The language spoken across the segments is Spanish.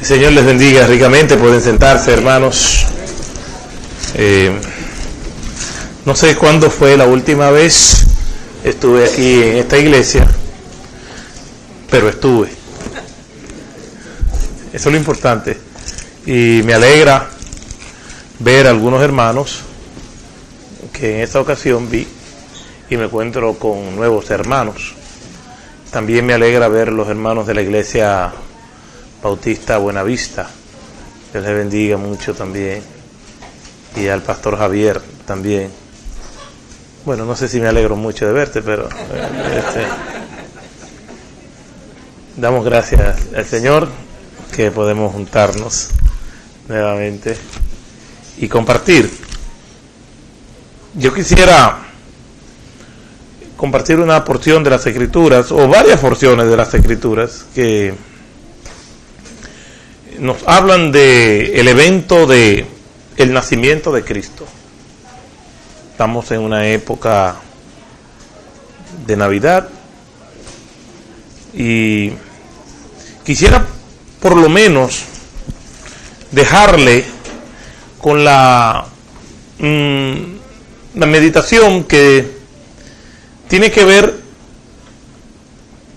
El Señor les bendiga ricamente. Pueden sentarse, hermanos. No sé cuándo fue la última vez estuve aquí en esta iglesia, pero estuve. Eso es lo importante. Y me alegra ver a algunos hermanos que en esta ocasión vi y me encuentro con nuevos hermanos. También me alegra ver los hermanos de la iglesia Bautista Buenavista. Dios les bendiga mucho también. Y al pastor Javier también. Bueno, no sé si me alegro mucho de verte, pero damos gracias al Señor que podemos juntarnos nuevamente y compartir. Yo quisiera compartir una porción de las Escrituras, o varias porciones de las Escrituras, que nos hablan de el evento de el nacimiento de Cristo. Estamos en una época de Navidad y quisiera por lo menos dejarle con la meditación que tiene que ver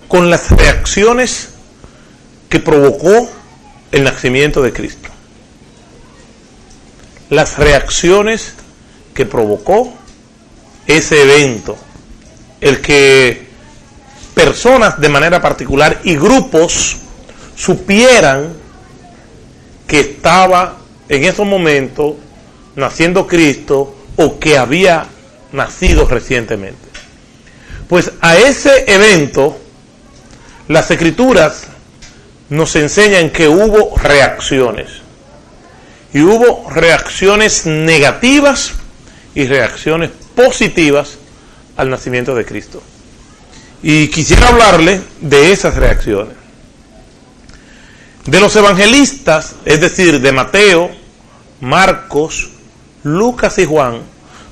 con las reacciones que provocó el nacimiento de Cristo. Las reacciones que provocó ese evento, el que personas de manera particular y grupos supieran que estaba en esos momentos naciendo Cristo o que había nacido recientemente. Pues a ese evento las Escrituras nos enseñan que hubo reacciones, y hubo reacciones negativas y reacciones positivas al nacimiento de Cristo. Y quisiera hablarle de esas reacciones. De los evangelistas, es decir, de Mateo, Marcos, Lucas y Juan,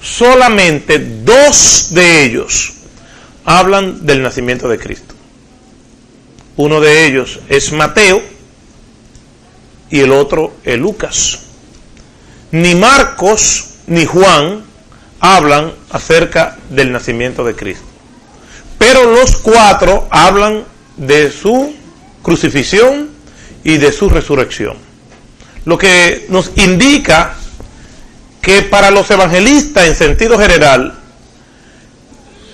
solamente 2 de ellos hablan del nacimiento de Cristo. Uno de ellos es Mateo y el otro es Lucas. Ni Marcos ni Juan hablan acerca del nacimiento de Cristo, pero los 4 hablan de su crucifixión y de su resurrección, lo que nos indica que para los evangelistas en sentido general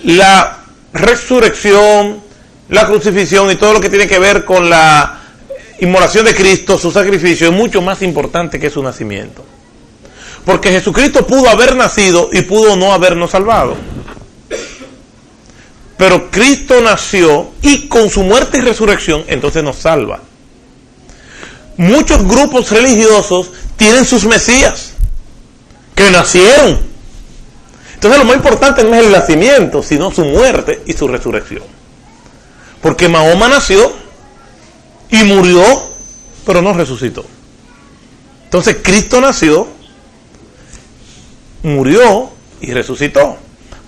la resurrección, la crucifixión y todo lo que tiene que ver con la inmolación de Cristo, su sacrificio, es mucho más importante que su nacimiento. Porque Jesucristo pudo haber nacido y pudo no habernos salvado. Pero Cristo nació y con su muerte y resurrección entonces nos salva. Muchos grupos religiosos tienen sus mesías que nacieron. Entonces lo más importante no es el nacimiento, sino su muerte y su resurrección. Porque Mahoma nació y murió, pero no resucitó. Entonces Cristo nació, murió y resucitó.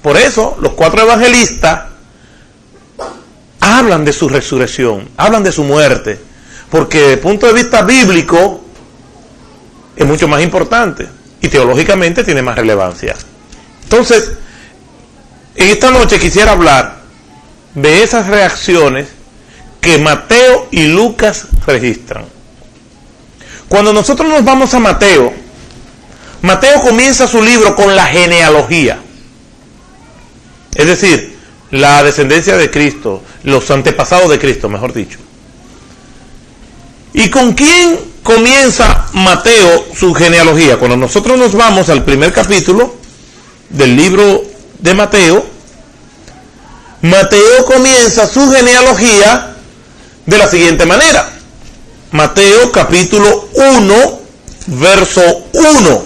Por eso los 4 evangelistas hablan de su resurrección, hablan de su muerte, porque desde el punto de vista bíblico es mucho más importante y teológicamente tiene más relevancia. Entonces, en esta noche quisiera hablar de esas reacciones que Mateo y Lucas registran. Cuando nosotros nos vamos a Mateo comienza su libro con la genealogía, es decir, la descendencia de Cristo, los antepasados de Cristo, mejor dicho. ¿Y con quién comienza Mateo su genealogía? Cuando nosotros nos vamos al primer capítulo del libro de Mateo comienza su genealogía de la siguiente manera. Mateo capítulo 1, verso 1.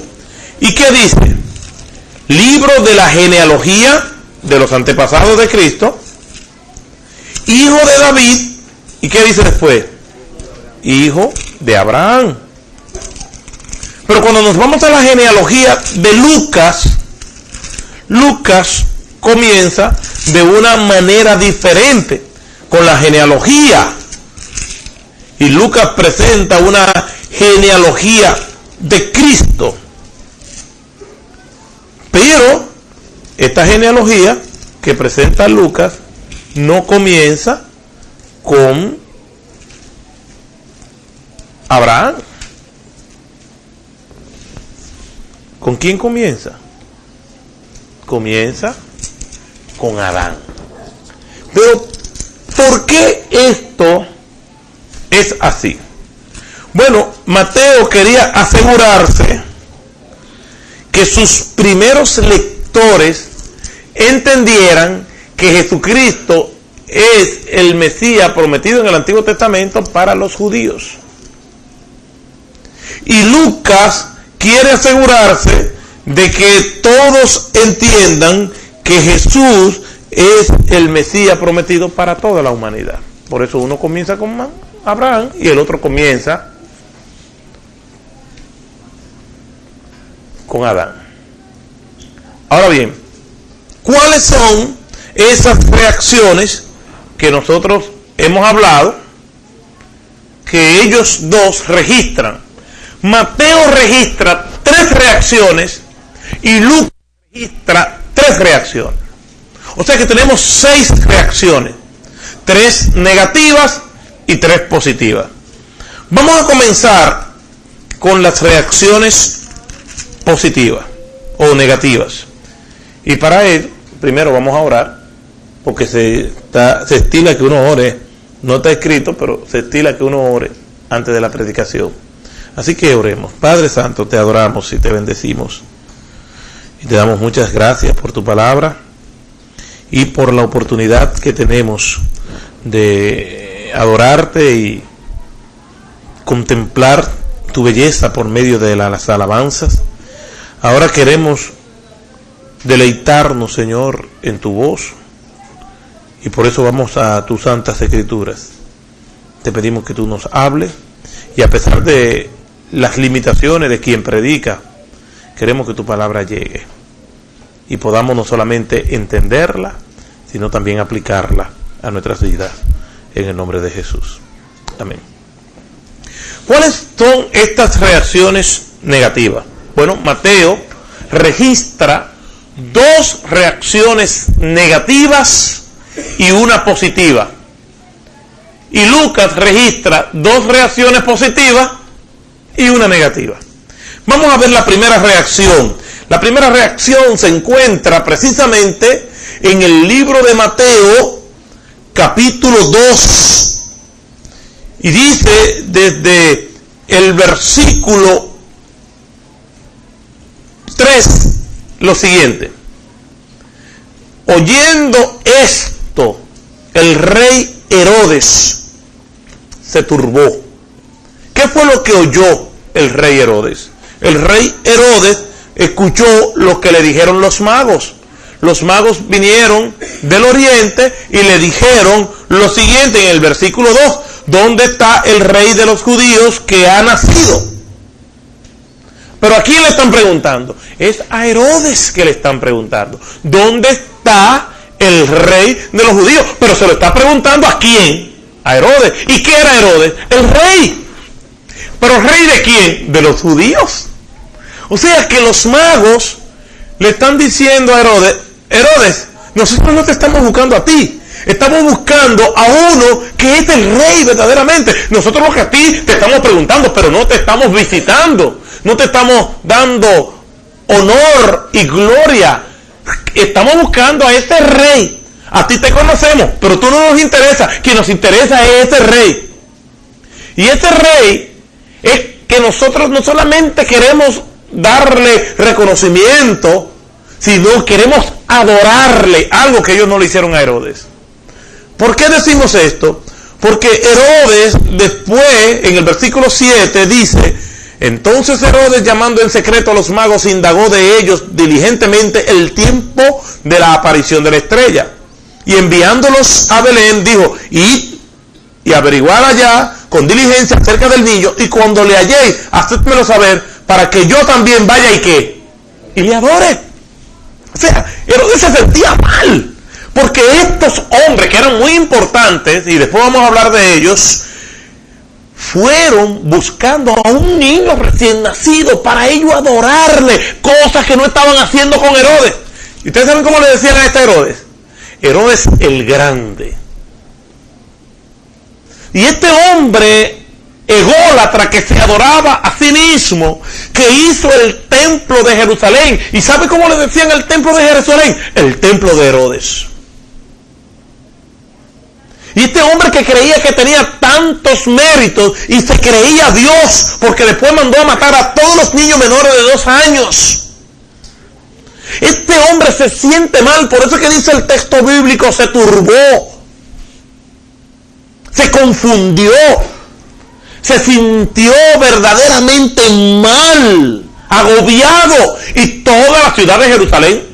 ¿Y qué dice? Libro de la genealogía de los antepasados de Cristo, hijo de David. ¿Y qué dice después? Hijo de Abraham. Pero cuando nos vamos a la genealogía de Lucas comienza de una manera diferente con la genealogía y Lucas presenta una genealogía de Cristo. Pero esta genealogía que presenta Lucas no comienza con Abraham. ¿Con quién comienza? Comienza con Adán. Pero, ¿por qué esto es así? Bueno, Mateo quería asegurarse que sus primeros lectores entendieran que Jesucristo es el Mesías prometido en el Antiguo Testamento para los judíos. Y Lucas quiere asegurarse de que todos entiendan que Jesús es el Mesías prometido para toda la humanidad. Por eso uno comienza con Abraham y el otro comienza con Adán. Ahora bien, ¿cuáles son esas reacciones que nosotros hemos hablado que ellos dos registran? Mateo registra 3 reacciones y Lucas registra 3 reacciones. O sea que tenemos 6 reacciones, 3 negativas y 3 positivas. Vamos a comenzar con las reacciones positivas o negativas. Y para ello, primero vamos a orar, porque se estila que uno ore, no está escrito, pero se estila que uno ore antes de la predicación. Así que oremos. Padre Santo, te adoramos y te bendecimos. Y te damos muchas gracias por tu palabra y por la oportunidad que tenemos de adorarte y contemplar tu belleza por medio de las alabanzas. Ahora queremos deleitarnos, Señor, en tu voz, y por eso vamos a tus santas escrituras. Te pedimos que tú nos hables, y a pesar de las limitaciones de quien predica, queremos que tu palabra llegue y podamos no solamente entenderla, sino también aplicarla a nuestras vidas, en el nombre de Jesús. Amén. ¿Cuáles son estas reacciones negativas? Bueno, Mateo registra 2 reacciones negativas y una positiva. Y Lucas registra 2 reacciones positivas y una negativa. Vamos a ver la primera reacción. La primera reacción se encuentra precisamente en el libro de Mateo, capítulo 2. Y dice desde el versículo 3 lo siguiente: oyendo esto, el rey Herodes se turbó. ¿Qué fue lo que oyó el rey Herodes? El rey Herodes escuchó lo que le dijeron los magos. Los magos vinieron del oriente y le dijeron lo siguiente en el versículo 2: ¿dónde está el rey de los judíos que ha nacido? Pero ¿a quién le están preguntando? Es a Herodes que le están preguntando. ¿Dónde está el rey de los judíos? Pero se lo está preguntando ¿a quién? A Herodes. ¿Y qué era Herodes? El rey. ¿Pero rey de quién? De los judíos. O sea que los magos le están diciendo a Herodes: Herodes, nosotros no te estamos buscando a ti. Estamos buscando a uno que es el rey verdaderamente. Nosotros lo que a ti te estamos preguntando, pero no te estamos visitando. No te estamos dando honor y gloria. Estamos buscando a ese rey. A ti te conocemos, pero tú no nos interesa. Quien nos interesa es ese rey. Y ese rey es que nosotros no solamente queremos darle reconocimiento, sino queremos adorarle, algo que ellos no le hicieron a Herodes. ¿Por qué decimos esto? Porque Herodes después, en el versículo 7, dice: entonces Herodes, llamando en secreto a los magos, indagó de ellos diligentemente el tiempo de la aparición de la estrella. Y enviándolos a Belén, dijo: id y averiguad allá con diligencia acerca del niño, y cuando le halléis, hacedmelo saber, para que yo también vaya y ¿qué? Y le adore. O sea, Herodes se sentía mal, porque estos hombres que eran muy importantes, y después vamos a hablar de ellos, fueron buscando a un niño recién nacido para ellos adorarle, cosas que no estaban haciendo con Herodes. ¿Y ustedes saben cómo le decían a este Herodes? Herodes el Grande. Y este hombre ególatra que se adoraba a sí mismo, que hizo el templo de Jerusalén. ¿Y sabe cómo le decían el templo de Jerusalén? El templo de Herodes. Y este hombre que creía que tenía tantos méritos y se creía Dios, porque después mandó a matar a todos los niños menores de 2 años. Este hombre se siente mal, por eso es que dice el texto bíblico, se turbó, se confundió, se sintió verdaderamente mal, agobiado, y toda la ciudad de Jerusalén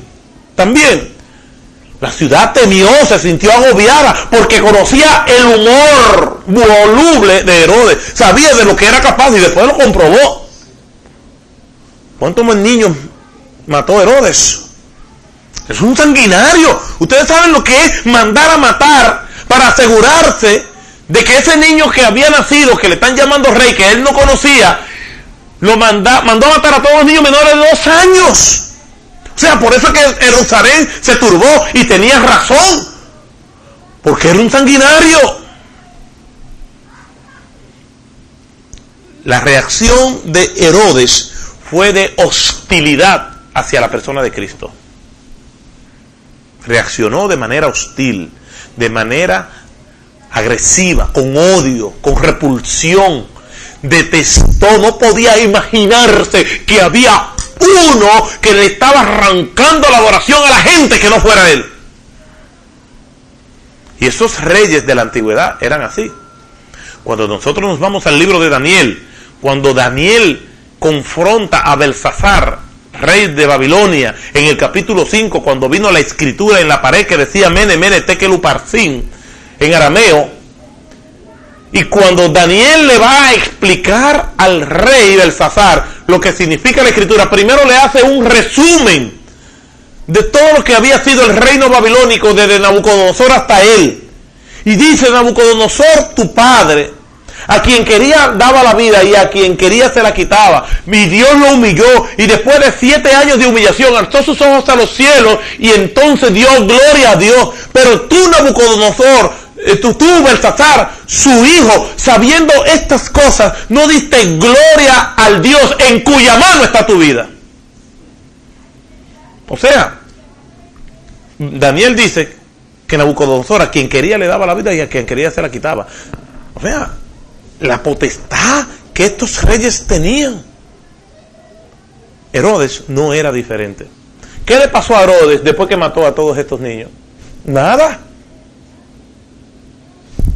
también. La ciudad temió, se sintió agobiada, porque conocía el humor voluble de Herodes, sabía de lo que era capaz y después lo comprobó. ¿Cuántos más niños mató Herodes? Es un sanguinario. Ustedes saben lo que es mandar a matar para asegurarse de que ese niño que había nacido, que le están llamando rey, que él no conocía, mandó a matar a todos los niños menores de 2 años. O sea, por eso es que Jerusalén se turbó y tenía razón, porque era un sanguinario. La reacción de Herodes fue de hostilidad hacia la persona de Cristo. Reaccionó de manera hostil, de manera agresiva, con odio, con repulsión. Detestó, no podía imaginarse que había uno que le estaba arrancando la adoración a la gente que no fuera él. Y esos reyes de la antigüedad eran así. Cuando nosotros nos vamos al libro de Daniel, cuando Daniel confronta a Belsasar, rey de Babilonia, en el capítulo 5, cuando vino la escritura en la pared que decía Mene, Mene, Tekel Uparsin, en arameo, y cuando Daniel le va a explicar al rey Belsasar lo que significa la escritura, primero le hace un resumen de todo lo que había sido el reino babilónico desde Nabucodonosor hasta él. Y dice: Nabucodonosor, tu padre, a quien quería daba la vida y a quien quería se la quitaba. Mi Dios lo humilló, y después de 7 años de humillación alzó sus ojos a los cielos y entonces dio gloria a Dios. Pero tú, Nabucodonosor, tú, Belsasar, su hijo, sabiendo estas cosas, no diste gloria al Dios en cuya mano está tu vida. O sea, Daniel dice que Nabucodonosor, a quien quería le daba la vida y a quien quería se la quitaba. O sea, la potestad que estos reyes tenían. Herodes no era diferente. ¿Qué le pasó a Herodes después que mató a todos estos niños? Nada.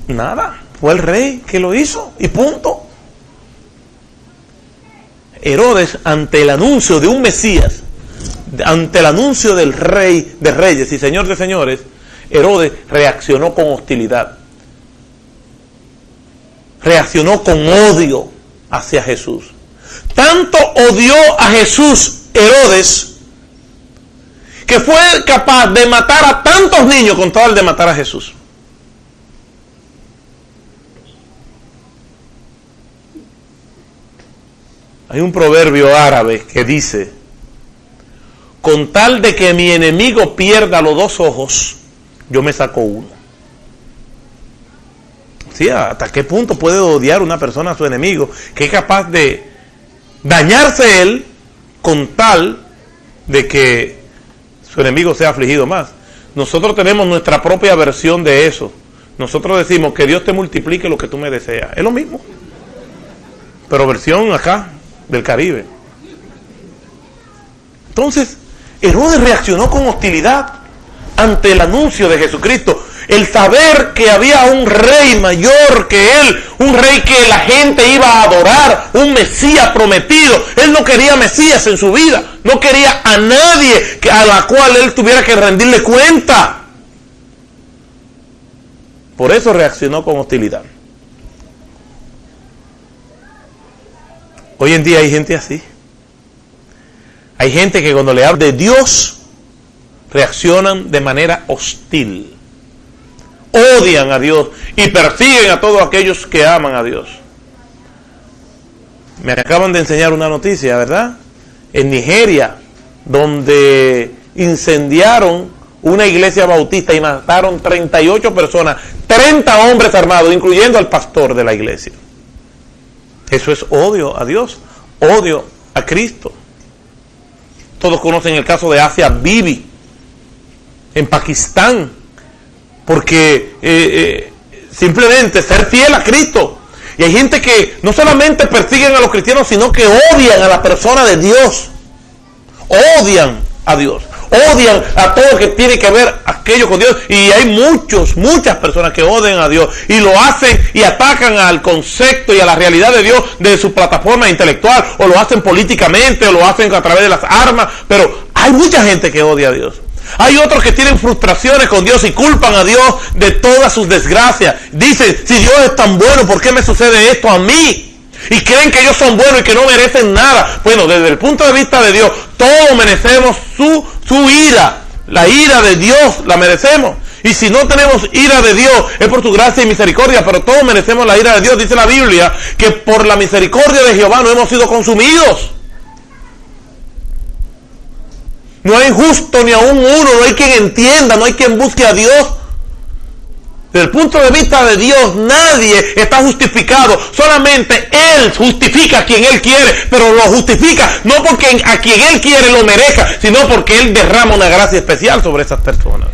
Nada. Fue el rey que lo hizo y punto. Herodes, ante el anuncio de un Mesías, ante el anuncio del rey de reyes y señor de señores, Herodes reaccionó con hostilidad. Reaccionó con odio hacia Jesús. Tanto odió a Jesús Herodes, que fue capaz de matar a tantos niños con tal de matar a Jesús. Hay un proverbio árabe que dice: con tal de que mi enemigo pierda los 2 ojos, yo me saco uno. ¿Sí? ¿Hasta qué punto puede odiar una persona a su enemigo, que es capaz de dañarse él con tal de que su enemigo sea afligido más? Nosotros tenemos nuestra propia versión de eso. Nosotros decimos: que Dios te multiplique lo que tú me deseas. Es lo mismo, pero versión acá del Caribe. Entonces, Herodes reaccionó con hostilidad ante el anuncio de Jesucristo. El saber que había un rey mayor que él, un rey que la gente iba a adorar, un Mesías prometido. Él no quería Mesías en su vida, no quería a nadie a la cual él tuviera que rendirle cuenta. Por eso reaccionó con hostilidad. Hoy en día hay gente así. Hay gente que cuando le habla de Dios reaccionan de manera hostil. Odian a Dios y persiguen a todos aquellos que aman a Dios. Me acaban de enseñar una noticia, ¿verdad? En Nigeria, donde incendiaron una iglesia bautista y mataron 38 personas, 30 hombres armados, incluyendo al pastor de la iglesia. Eso es odio a Dios, odio a Cristo. Todos conocen el caso de Asia Bibi en Pakistán, porque simplemente ser fiel a Cristo. Y hay gente que no solamente persiguen a los cristianos, sino que odian a la persona de Dios. Odian a Dios. Odian a todo lo que tiene que ver aquello con Dios. Y hay muchas personas que odian a Dios. Y lo hacen y atacan al concepto y a la realidad de Dios de su plataforma intelectual. O lo hacen políticamente, o lo hacen a través de las armas. Pero hay mucha gente que odia a Dios. Hay otros que tienen frustraciones con Dios y culpan a Dios de todas sus desgracias. Dicen, si Dios es tan bueno, ¿por qué me sucede esto a mí? Y creen que ellos son buenos y que no merecen nada. Bueno, desde el punto de vista de Dios, todos merecemos su ira. La ira de Dios la merecemos. Y si no tenemos ira de Dios, es por su gracia y misericordia, pero todos merecemos la ira de Dios. Dice la Biblia que por la misericordia de Jehová no hemos sido consumidos. No hay justo ni aún uno, no hay quien entienda, no hay quien busque a Dios. Desde el punto de vista de Dios, nadie está justificado. Solamente Él justifica a quien Él quiere, pero lo justifica no porque a quien Él quiere lo merezca, sino porque Él derrama una gracia especial sobre esas personas.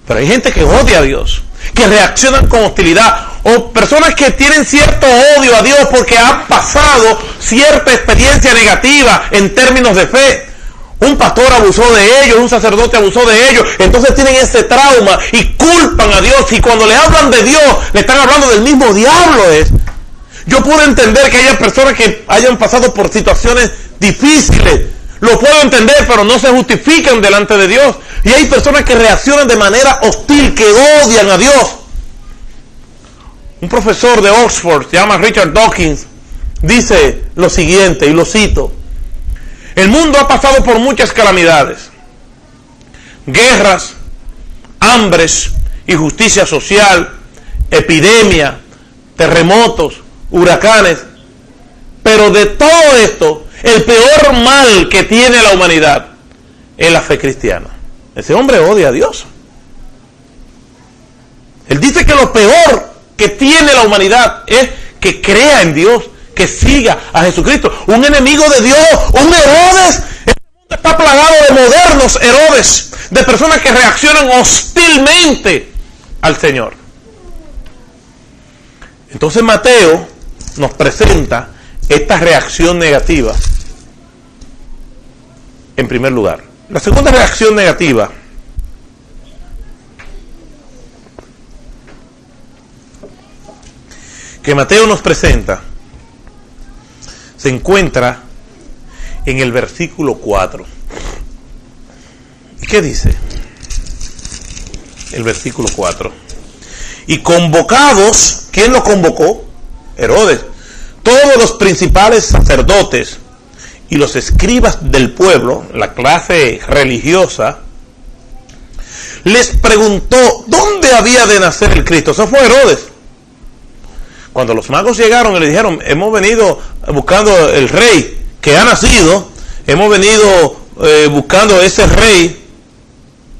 Pero hay gente que odia a Dios, que reaccionan con hostilidad, o personas que tienen cierto odio a Dios porque han pasado cierta experiencia negativa en términos de fe. Un pastor abusó de ellos, un sacerdote abusó de ellos, entonces tienen ese trauma y culpan a Dios, y cuando le hablan de Dios, le están hablando del mismo diablo. Yo puedo entender que haya personas que hayan pasado por situaciones difíciles, lo puedo entender, pero no se justifican delante de Dios. Y hay personas que reaccionan de manera hostil, que odian a Dios. Un profesor de Oxford, se llama Richard Dawkins, dice lo siguiente, y lo cito: el mundo ha pasado por muchas calamidades, guerras, hambres, injusticia social, epidemia, terremotos, huracanes, pero de todo esto, el peor mal que tiene la humanidad es la fe cristiana. Ese hombre odia a Dios. Él dice que lo peor que tiene la humanidad es que crea en Dios, que siga a Jesucristo. Un enemigo de Dios, un Herodes. Este mundo está plagado de modernos Herodes, de personas que reaccionan hostilmente al Señor. Entonces Mateo nos presenta esta reacción negativa en primer lugar. La segunda reacción negativa que Mateo nos presenta se encuentra en el versículo 4. ¿Y qué dice? El versículo 4. Y convocados, ¿quién los convocó? Herodes. Todos los principales sacerdotes y los escribas del pueblo, la clase religiosa, les preguntó dónde había de nacer el Cristo. Eso fue Herodes. Cuando los magos llegaron y le dijeron, hemos venido buscando el rey que ha nacido, hemos venido buscando ese rey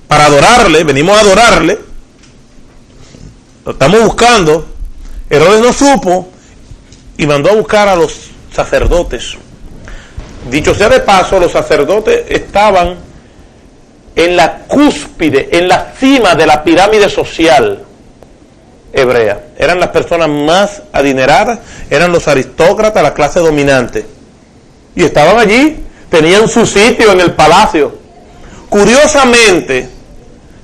para adorarle, venimos a adorarle, lo estamos buscando. Herodes no supo y mandó a buscar a los sacerdotes. Dicho sea de paso, los sacerdotes estaban en la cúspide, en la cima de la pirámide social hebrea. Eran las personas más adineradas, eran los aristócratas, la clase dominante. Y estaban allí, tenían su sitio en el palacio. Curiosamente,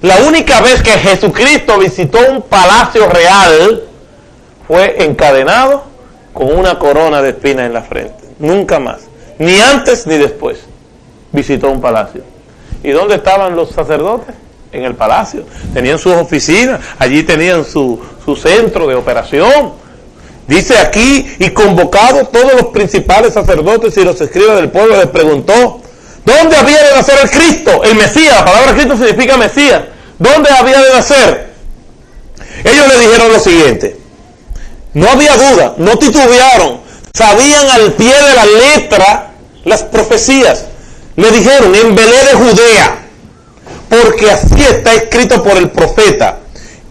la única vez que Jesucristo visitó un palacio real fue encadenado con una corona de espinas en la frente. Nunca más, ni antes ni después, visitó un palacio. ¿Y dónde estaban los sacerdotes? En el palacio. Tenían sus oficinas, allí tenían su centro de operación. Dice aquí, y convocados todos los principales sacerdotes y los escribas del pueblo, les preguntó, ¿dónde había de nacer el Cristo? El Mesías, la palabra Cristo significa Mesías. ¿Dónde había de nacer? Ellos le dijeron lo siguiente, No había duda, no titubearon, sabían al pie de la letra las profecías. Le dijeron: en Belén de Judea, porque así está escrito por el profeta: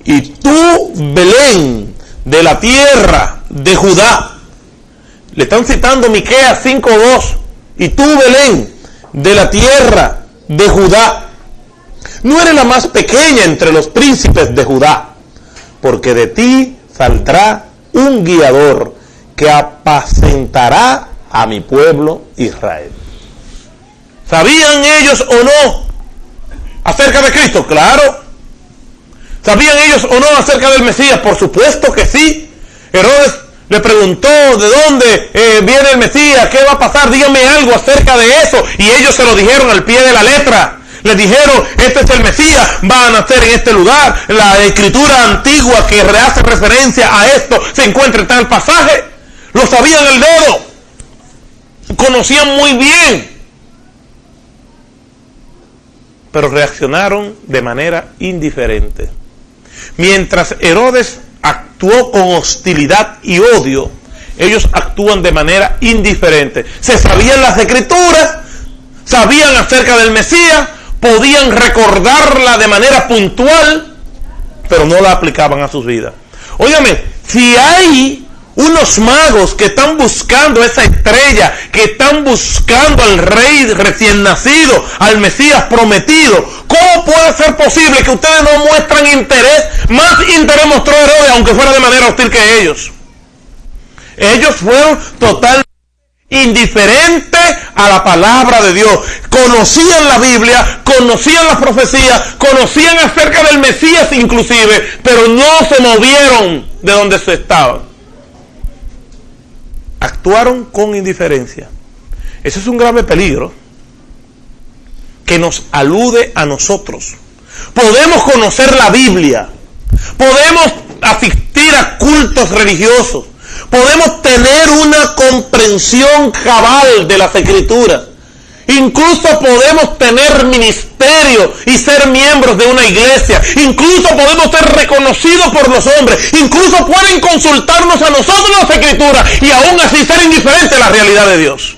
y tú, Belén, de la tierra de Judá. Le están citando Miqueas 5:2. Y tú, Belén, de la tierra de Judá, no eres la más pequeña entre los príncipes de Judá, porque de ti saldrá un guiador que apacentará a mi pueblo Israel. ¿Sabían ellos o no acerca de Cristo? Claro. ¿Sabían ellos o no acerca del Mesías? Por supuesto que sí. Herodes le preguntó: ¿de dónde viene el Mesías? ¿Qué va a pasar? Díganme algo acerca de eso. Y ellos se lo dijeron al pie de la letra. Les dijeron: este es el Mesías, va a nacer en este lugar. La escritura antigua que hace referencia a esto se encuentra en tal pasaje. Lo sabían al dedo. Conocían muy bien. Pero reaccionaron de manera indiferente. Mientras Herodes actuó con hostilidad y odio, ellos actúan de manera indiferente. Se sabían las escrituras, sabían acerca del Mesías, podían recordarla de manera puntual, pero no la aplicaban a sus vidas. Óigame, si hay unos magos que están buscando esa estrella, que están buscando al rey recién nacido, al Mesías prometido, ¿cómo puede ser posible que ustedes no muestran interés? Más interés mostró Herodes, aunque fuera de manera hostil que ellos. Ellos fueron totalmente indiferentes a la palabra de Dios. Conocían la Biblia, conocían las profecías, conocían acerca del Mesías inclusive, pero no se movieron de donde se estaban. Actuaron con indiferencia. Eso es un grave peligro que nos alude a nosotros. Podemos conocer la Biblia, podemos asistir a cultos religiosos, podemos tener una comprensión cabal de las Escrituras, incluso podemos tener ministerio y ser miembros de una iglesia, incluso podemos ser reconocidos por los hombres, incluso pueden consultarnos a nosotros las Escrituras y aún así ser indiferente a la realidad de Dios.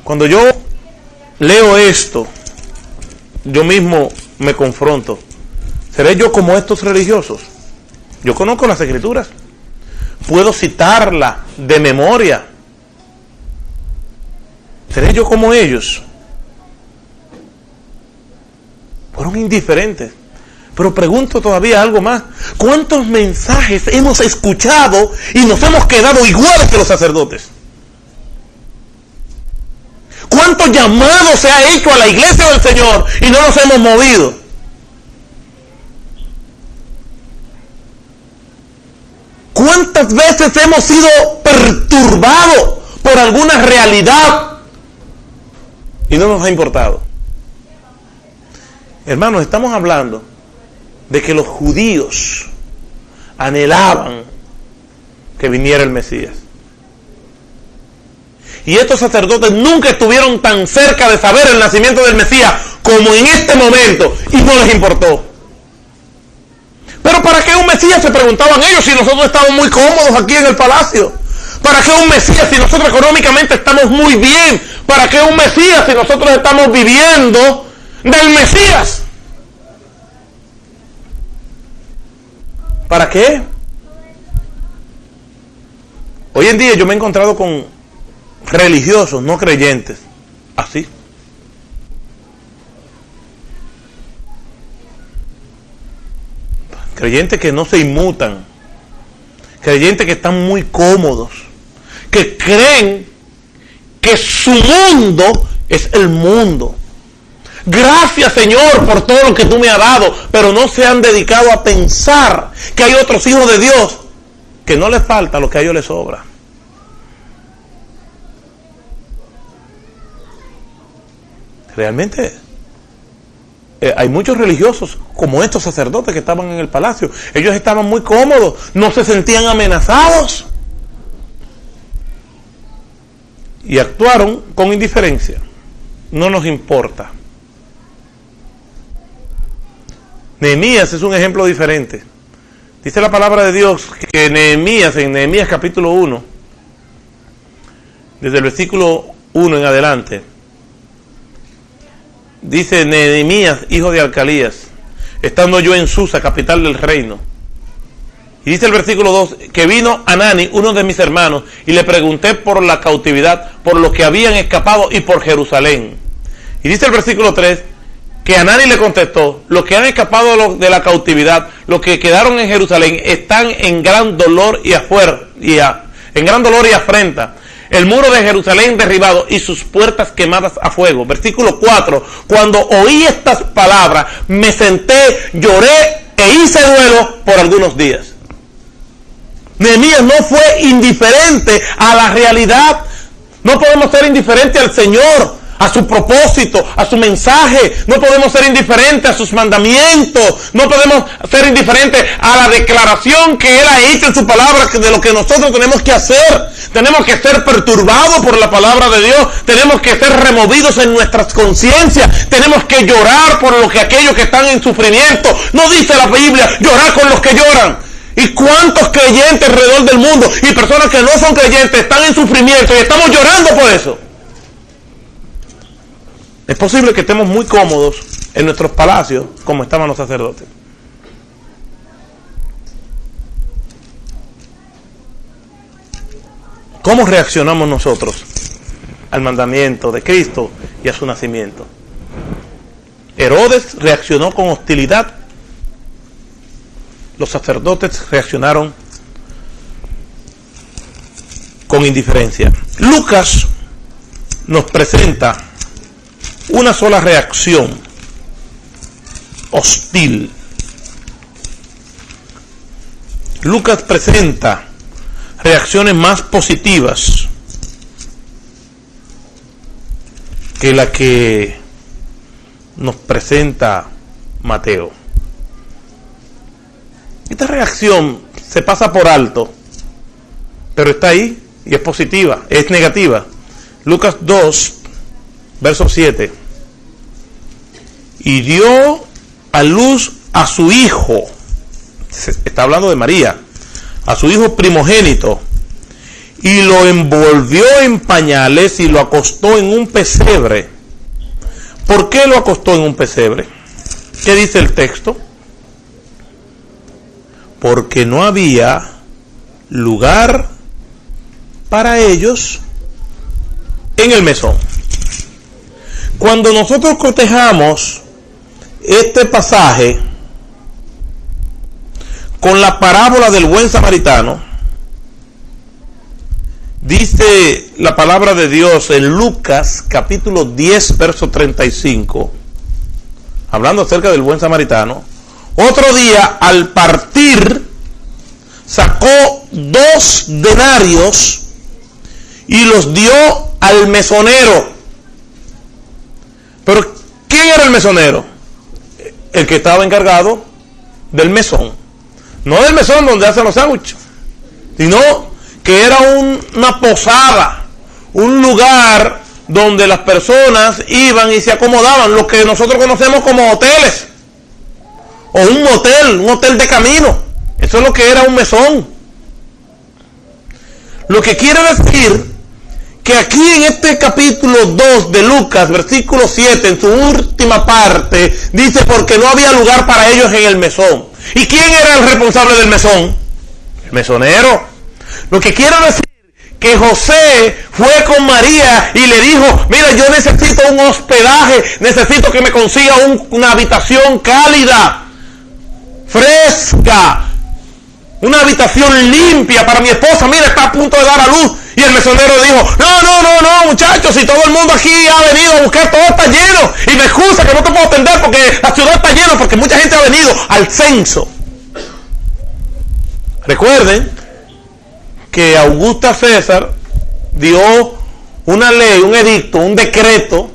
Cuando yo leo esto, yo mismo me confronto. ¿Seré yo como estos religiosos? Yo conozco las Escrituras, puedo citarla de memoria. ¿Seré yo como ellos? Fueron indiferentes. Pero pregunto todavía algo más. ¿Cuántos mensajes hemos escuchado y nos hemos quedado iguales que los sacerdotes? ¿Cuántos llamados se ha hecho a la iglesia del Señor y no nos hemos movido? ¿Cuántas veces hemos sido perturbados por alguna realidad y no nos ha importado? Hermanos, estamos hablando de que los judíos anhelaban que viniera el Mesías. Y estos sacerdotes nunca estuvieron tan cerca de saber el nacimiento del Mesías como en este momento, y no les importó. Pero ¿para qué un Mesías? Se preguntaban ellos, si nosotros estamos muy cómodos aquí en el palacio. ¿Para qué un Mesías si nosotros económicamente estamos muy bien? ¿Para qué un Mesías si nosotros estamos viviendo del Mesías? ¿Para qué? Hoy en día yo me he encontrado con religiosos, no creyentes, así. Creyentes que no se inmutan, creyentes que están muy cómodos, que creen que su mundo es el mundo. Gracias, Señor, por todo lo que tú me has dado, pero no se han dedicado a pensar que hay otros hijos de Dios que no les falta lo que a ellos les sobra. Realmente hay muchos religiosos como estos sacerdotes que estaban en el palacio. Ellos estaban muy cómodos, no se sentían amenazados y actuaron con indiferencia. No nos importa. Nehemías es un ejemplo diferente. Dice la palabra de Dios que Nehemías, en Nehemías capítulo 1, desde el versículo 1 en adelante, dice Nehemías, hijo de Alcalías, estando yo en Susa, capital del reino. Y dice el versículo 2, que vino Anani, uno de mis hermanos, y le pregunté por la cautividad, por los que habían escapado y por Jerusalén. Y dice el versículo 3, que Anani le contestó, los que han escapado de la cautividad, los que quedaron en Jerusalén, están en gran dolor y afrenta. El muro de Jerusalén derribado y sus puertas quemadas a fuego. Versículo 4, cuando oí estas palabras, me senté, lloré e hice duelo por algunos días. Nehemías no fue indiferente a la realidad. No podemos ser indiferentes al Señor, a su propósito, a su mensaje. No podemos ser indiferentes a sus mandamientos. No podemos ser indiferentes a la declaración que Él ha hecho en su palabra de lo que nosotros tenemos que hacer. Tenemos que ser perturbados por la palabra de Dios. Tenemos que ser removidos en nuestras conciencias. Tenemos que llorar por aquellos que están en sufrimiento. No dice la Biblia, llorar con los que lloran. ¿Y cuántos creyentes alrededor del mundo y personas que no son creyentes están en sufrimiento y estamos llorando por eso? Es posible que estemos muy cómodos en nuestros palacios como estaban los sacerdotes. ¿Cómo reaccionamos nosotros al mandamiento de Cristo y a su nacimiento? Herodes reaccionó con hostilidad. Los sacerdotes reaccionaron con indiferencia. Lucas nos presenta una sola reacción hostil. Lucas presenta reacciones más positivas que la que nos presenta Mateo. Esta reacción se pasa por alto, pero está ahí y es positiva, es negativa. Lucas 2, verso 7. Y dio a luz a su hijo, está hablando de María, a su hijo primogénito, y lo envolvió en pañales y lo acostó en un pesebre. ¿Por qué lo acostó en un pesebre? ¿Qué dice el texto? Porque no había lugar para ellos en el mesón. Cuando nosotros cotejamos este pasaje con la parábola del buen samaritano, dice la palabra de Dios en Lucas capítulo 10 verso 35, hablando acerca del buen samaritano: otro día al partir sacó 2 denarios y los dio al mesonero. Pero ¿quién era el mesonero? El que estaba encargado del mesón. No del mesón donde hacen los sándwiches, sino que era una posada, un lugar donde las personas iban y se acomodaban, lo que nosotros conocemos como hoteles, o un hotel de camino. Eso es lo que era un mesón. Lo que quiere decir que aquí en este capítulo 2 de Lucas, versículo 7, en su última parte, dice: porque no había lugar para ellos en el mesón. ¿Y quién era el responsable del mesón? El mesonero. Lo que quiere decir que José fue con María y le dijo: mira, yo necesito un hospedaje, necesito que me consiga una habitación cálida, fresca, una habitación limpia para mi esposa. Mira, está a punto de dar a luz. Y el mesonero dijo: no, muchachos, si todo el mundo aquí ha venido a buscar, todo está lleno. Y me excusa que no te puedo atender porque la ciudad está llena, porque mucha gente ha venido al censo. Recuerden que Augusto César dio una ley, un edicto, un decreto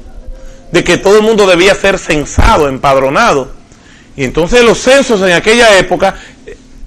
de que todo el mundo debía ser censado, empadronado. Y entonces los censos en aquella época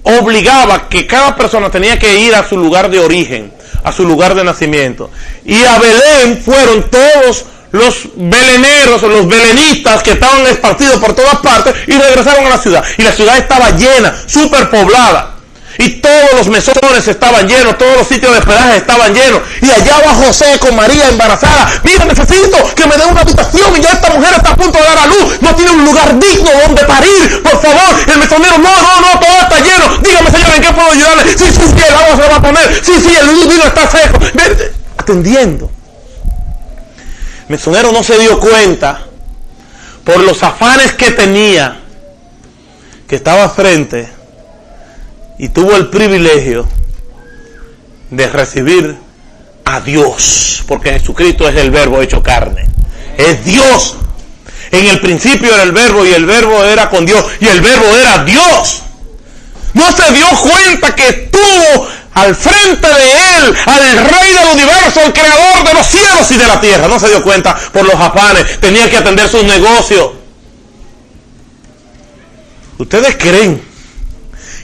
obligaba que cada persona tenía que ir a su lugar de origen, a su lugar de nacimiento. Y a Belén fueron todos los beleneros o los belenistas que estaban esparcidos por todas partes y regresaron a la ciudad. Y la ciudad estaba llena, superpoblada. Y todos los mesones estaban llenos, todos los sitios de hospedaje estaban llenos. Y allá va José con María embarazada. Mira, necesito que me den una habitación y ya esta mujer está a punto de dar a luz. No tiene un lugar digno donde parir. Por favor, el mesonero, no, todo está lleno. Dígame, señor, ¿en qué puedo ayudarle? Sí, el agua se va a poner. Sí, el vino está seco. Atendiendo. El mesonero no se dio cuenta por los afanes que tenía, que estaba frente y tuvo el privilegio de recibir a Dios, porque Jesucristo es el verbo hecho carne, es Dios. En el principio era el verbo y el verbo era con Dios y el verbo era Dios. No se dio cuenta que tuvo al frente de él al Rey del universo, el creador de los cielos y de la tierra. No se dio cuenta por los afanes, tenía que atender sus negocios. ¿Ustedes creen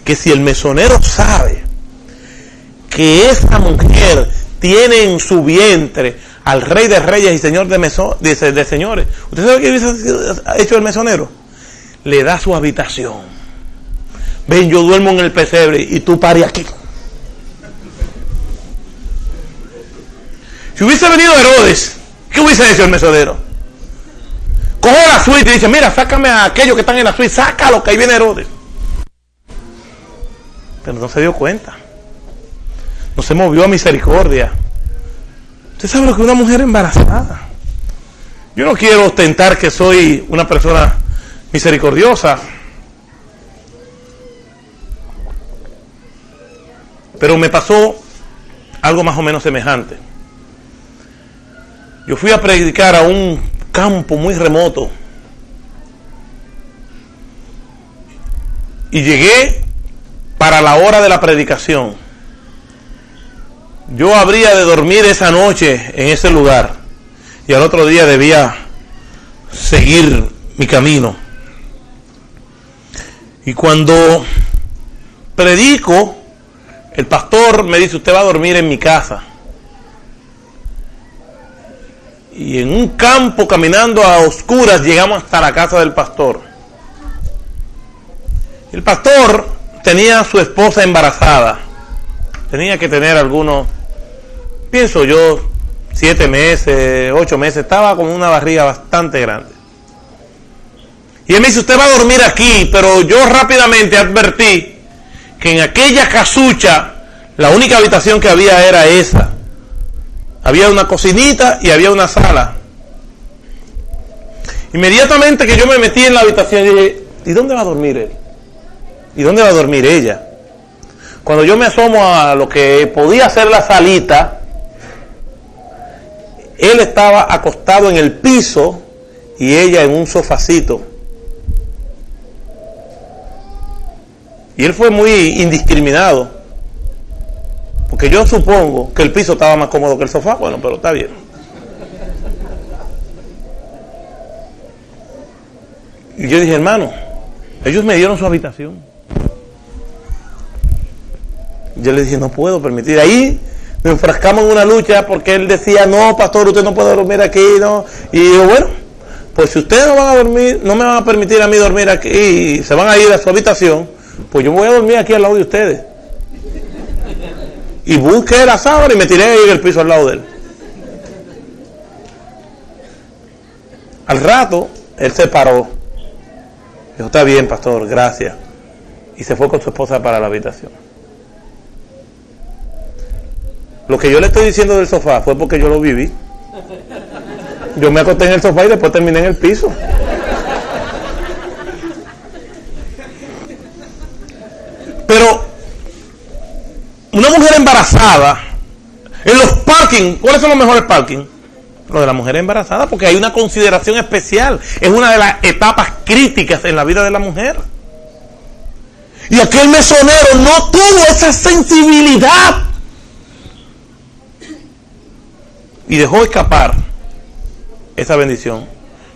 que si el mesonero sabe que esa mujer tiene en su vientre al Rey de Reyes y Señor de señores, ¿usted sabe qué hubiese hecho el mesonero? Le da su habitación. Ven, yo duermo en el pesebre y tú pares aquí. Si hubiese venido Herodes, ¿qué hubiese hecho el mesonero? Coge la suite y dice, mira, sácame a aquellos que están en la suite, sácalo, que ahí viene Herodes. Pero no se dio cuenta. No se movió a misericordia. Usted sabe lo que es una mujer embarazada. Yo no quiero ostentar que soy una persona misericordiosa, pero me pasó algo más o menos semejante. Yo fui a predicar a un campo muy remoto y llegué para la hora de la predicación. Yo habría de dormir esa noche en ese lugar y al otro día debía seguir mi camino. Y cuando predico, el pastor me dice, usted va a dormir en mi casa. Y en un campo, caminando a oscuras, llegamos hasta la casa del pastor. El pastor tenía a su esposa embarazada. Tenía que tener algunos, pienso yo, 7 meses, 8 meses. Estaba con una barriga bastante grande. Y él me dice, usted va a dormir aquí, pero yo rápidamente advertí que en aquella casucha la única habitación que había era esa. Había una cocinita y había una sala. Inmediatamente que yo me metí en la habitación, dije, ¿y dónde va a dormir él? ¿Y dónde va a dormir ella? Cuando yo me asomo a lo que podía ser la salita, él estaba acostado en el piso y ella en un sofacito. Y él fue muy indiscriminado, porque yo supongo que el piso estaba más cómodo que el sofá. Bueno, pero está bien. Y yo dije, hermano, ellos me dieron su habitación. Yo le dije, no puedo permitir. Ahí nos enfrascamos en una lucha porque él decía, no, pastor, usted no puede dormir aquí, no. Y digo, bueno, pues si ustedes no van a dormir, no me van a permitir a mí dormir aquí y se van a ir a su habitación, pues yo voy a dormir aquí al lado de ustedes. Y busqué la sábana y me tiré ahí en el piso al lado de él. Al rato, él se paró. Dijo, está bien, pastor, gracias. Y se fue con su esposa para la habitación. Lo que yo le estoy diciendo del sofá fue porque yo lo viví. Yo me acosté en el sofá y después terminé en el piso. Pero una mujer embarazada, en los parkings, ¿cuáles son los mejores parkings? Los de la mujer embarazada, porque hay una consideración especial. Es una de las etapas críticas en la vida de la mujer. Y aquel mesonero no tuvo esa sensibilidad. Y dejó escapar esa bendición.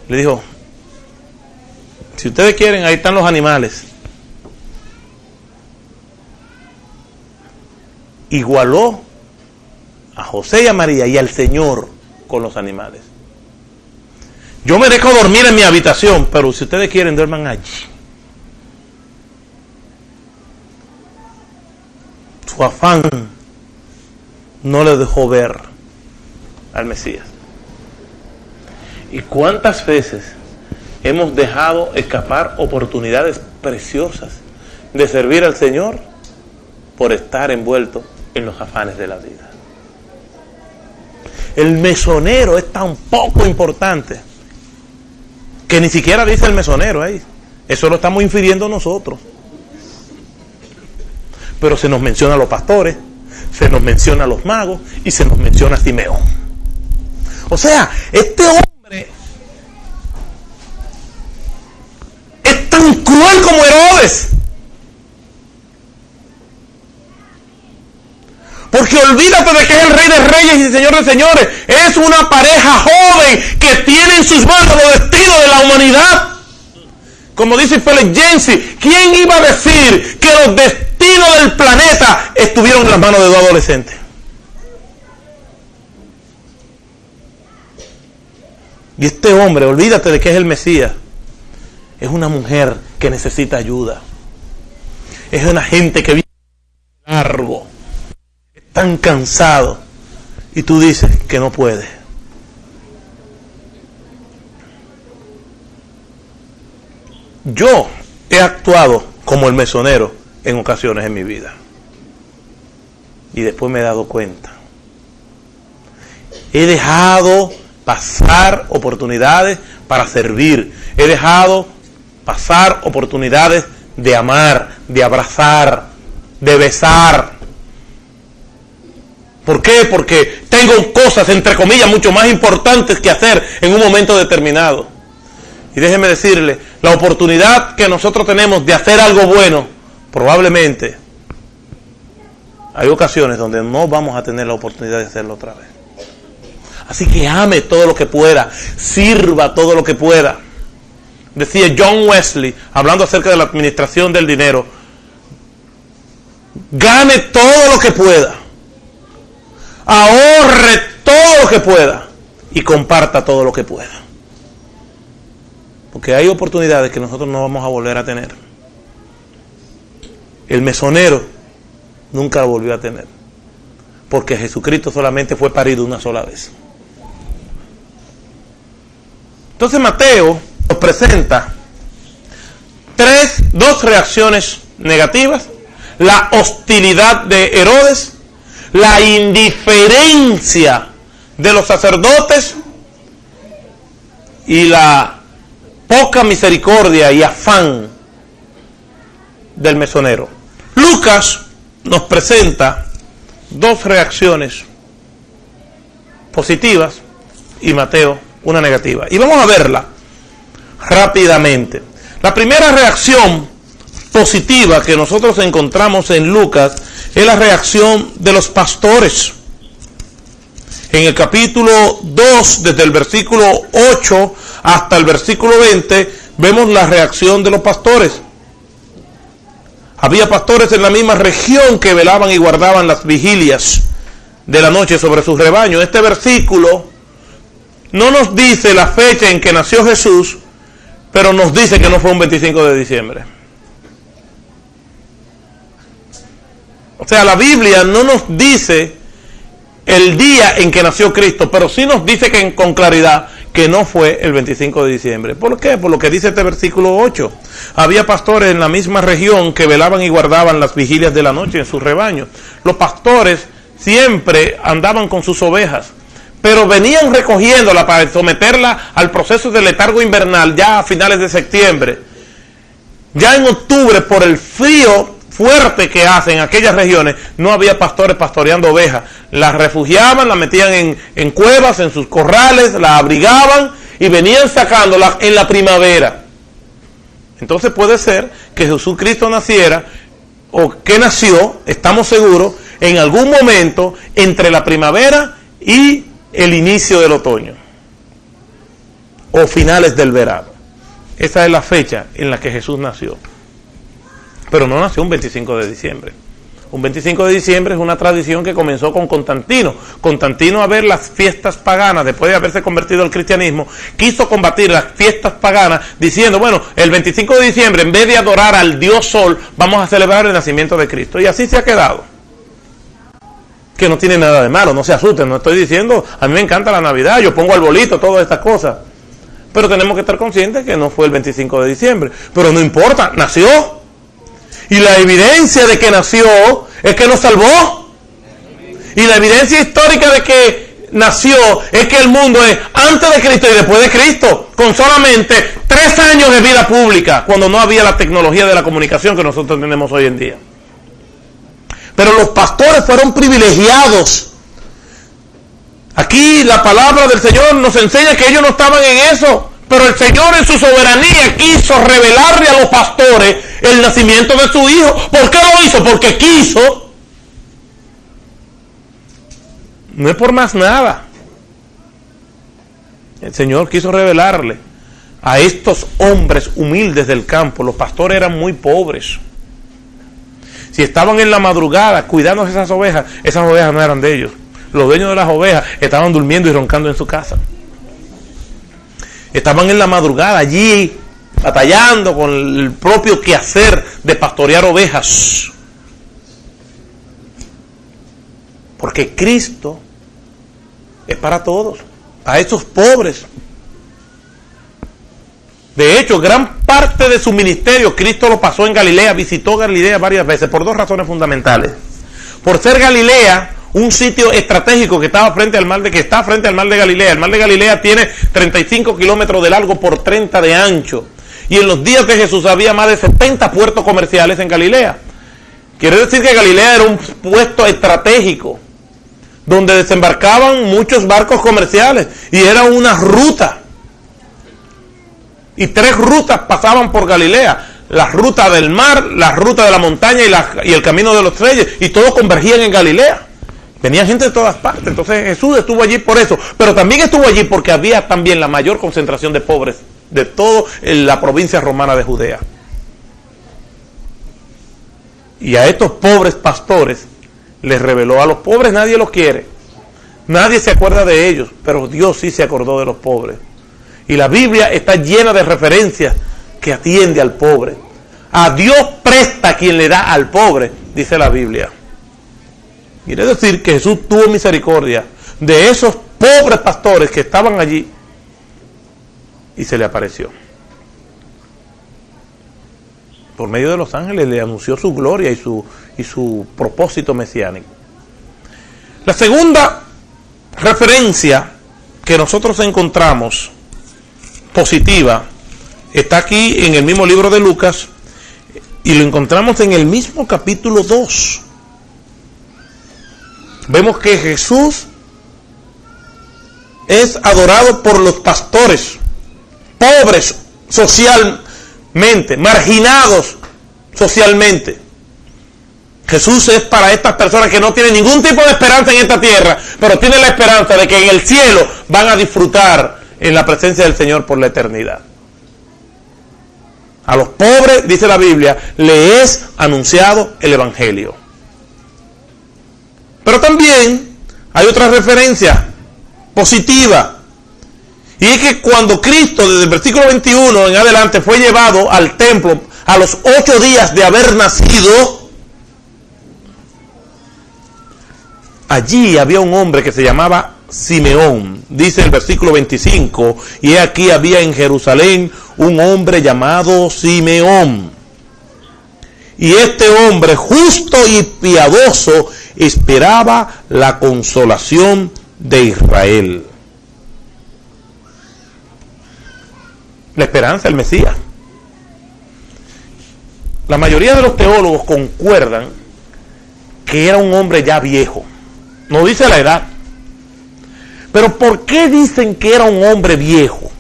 Le dijo, si ustedes quieren, ahí están los animales. Igualó a José y a María y al Señor con los animales. Yo merezco dormir en mi habitación, pero si ustedes quieren, duerman allí. Su afán no le dejó ver al Mesías. ¿Y cuántas veces hemos dejado escapar oportunidades preciosas de servir al Señor por estar envueltos en los afanes de la vida? El mesonero es tan poco importante que ni siquiera dice el mesonero ahí. Eso lo estamos infiriendo nosotros. Pero se nos menciona a los pastores, se nos menciona a los magos y se nos menciona a Simeón. O sea, este hombre es tan cruel como Herodes. Porque olvídate de que es el Rey de Reyes y Señor de Señores. Es una pareja joven que tiene en sus manos los destinos de la humanidad. Como dice Felix Jensi, ¿quién iba a decir que los destinos del planeta estuvieron en las manos de dos adolescentes? Y este hombre, olvídate de que es el Mesías, es una mujer que necesita ayuda. Es una gente que vive largo, tan cansado, y tú dices que no puede. Yo he actuado como el mesonero en ocasiones en mi vida, y después me he dado cuenta. He dejado pasar oportunidades para servir. He dejado pasar oportunidades de amar, de abrazar, de besar. ¿Por qué? Porque tengo cosas, entre comillas, mucho más importantes que hacer en un momento determinado. Y déjeme decirle, la oportunidad que nosotros tenemos de hacer algo bueno, probablemente hay ocasiones donde no vamos a tener la oportunidad de hacerlo otra vez. Así que ame todo lo que pueda, sirva todo lo que pueda. Decía John Wesley, hablando acerca de la administración del dinero, gane todo lo que pueda, ahorre todo lo que pueda y comparta todo lo que pueda. Porque hay oportunidades que nosotros no vamos a volver a tener. El mesonero nunca lo volvió a tener, porque Jesucristo solamente fue parido una sola vez. Entonces Mateo nos presenta dos reacciones negativas: la hostilidad de Herodes, la indiferencia de los sacerdotes y la poca misericordia y afán del mesonero. Lucas nos presenta dos reacciones positivas y Mateo una negativa. Y vamos a verla rápidamente. La primera reacción positiva que nosotros encontramos en Lucas es la reacción de los pastores. En el capítulo 2, desde el versículo 8 hasta el versículo 20, vemos la reacción de los pastores. Había pastores en la misma región que velaban y guardaban las vigilias de la noche sobre sus rebaños. Este versículo no nos dice la fecha en que nació Jesús, pero nos dice que no fue un 25 de diciembre. O sea, la Biblia no nos dice el día en que nació Cristo, pero sí nos dice que con claridad que no fue el 25 de diciembre. ¿Por qué? Por lo que dice este versículo 8. Había pastores en la misma región que velaban y guardaban las vigilias de la noche en sus rebaños. Los pastores siempre andaban con sus ovejas, pero venían recogiéndola para someterla al proceso de letargo invernal ya a finales de septiembre. Ya en octubre, por el frío fuerte que hace en aquellas regiones, no había pastores pastoreando ovejas. Las refugiaban, las metían en cuevas, en sus corrales, las abrigaban y venían sacándolas en la primavera. Entonces puede ser que Jesucristo naciera, o que nació, estamos seguros, en algún momento entre la primavera y el inicio del otoño, o finales del verano. Esa es la fecha en la que Jesús nació. Pero no nació un 25 de diciembre. Un 25 de diciembre es una tradición que comenzó con Constantino. Constantino, a ver las fiestas paganas, después de haberse convertido al cristianismo, quiso combatir las fiestas paganas diciendo, bueno, el 25 de diciembre, en vez de adorar al dios Sol, vamos a celebrar el nacimiento de Cristo. Y así se ha quedado. Que no tiene nada de malo, no se asusten, no estoy diciendo, a mí me encanta la Navidad, yo pongo arbolito, todas estas cosas. Pero tenemos que estar conscientes que no fue el 25 de diciembre. Pero no importa, nació. Y la evidencia de que nació es que nos salvó. Y la evidencia histórica de que nació es que el mundo es antes de Cristo y después de Cristo, con solamente 3 años de vida pública, cuando no había la tecnología de la comunicación que nosotros tenemos hoy en día. Pero los pastores fueron privilegiados. Aquí la palabra del Señor nos enseña que ellos no estaban en eso. Pero el Señor en su soberanía quiso revelarle a los pastores el nacimiento de su hijo. ¿Por qué lo hizo? Porque quiso. No es por más nada. El Señor quiso revelarle a estos hombres humildes del campo. Los pastores eran muy pobres. Si estaban en la madrugada cuidando esas ovejas no eran de ellos. Los dueños de las ovejas estaban durmiendo y roncando en su casa. Estaban en la madrugada allí, batallando con el propio quehacer de pastorear ovejas. Porque Cristo es para todos, a esos pobres. De hecho, gran parte de su ministerio, Cristo lo pasó en Galilea, visitó Galilea varias veces, por 2 razones fundamentales. Por ser Galilea un sitio estratégico que está frente al mar de Galilea. El mar de Galilea tiene 35 kilómetros de largo por 30 de ancho. Y en los días de Jesús había más de 70 puertos comerciales en Galilea. Quiere decir que Galilea era un puesto estratégico donde desembarcaban muchos barcos comerciales y era una ruta. Y 3 rutas pasaban por Galilea: la ruta del mar, la ruta de la montaña y el camino de los reyes, y todos convergían en Galilea. Venía gente de todas partes. Entonces Jesús estuvo allí por eso, pero también estuvo allí porque había también la mayor concentración de pobres de toda la provincia romana de Judea. Y a estos pobres pastores les reveló. A los pobres nadie los quiere, nadie se acuerda de ellos, pero Dios sí se acordó de los pobres. Y la Biblia está llena de referencias que atiende al pobre. A Dios presta quien le da al pobre, dice la Biblia. Quiere decir que Jesús tuvo misericordia de esos pobres pastores que estaban allí y se le apareció. Por medio de los ángeles le anunció su gloria y su propósito mesiánico. La segunda referencia que nosotros encontramos positiva está aquí en el mismo libro de Lucas y lo encontramos en el mismo capítulo 2. Vemos que Jesús es adorado por los pastores, pobres socialmente, marginados socialmente. Jesús es para estas personas que no tienen ningún tipo de esperanza en esta tierra, pero tienen la esperanza de que en el cielo van a disfrutar en la presencia del Señor por la eternidad. A los pobres, dice la Biblia, le es anunciado el Evangelio. Pero también hay otra referencia positiva, y es que cuando Cristo, desde el versículo 21 en adelante, fue llevado al templo a los 8 días de haber nacido, allí había un hombre que se llamaba Simeón. Dice el versículo 25, y aquí había en Jerusalén un hombre llamado Simeón. Y este hombre justo y piadoso esperaba la consolación de Israel. La esperanza del Mesías. La mayoría de los teólogos concuerdan que era un hombre ya viejo. No dice la edad. Pero ¿por qué dicen que era un hombre viejo?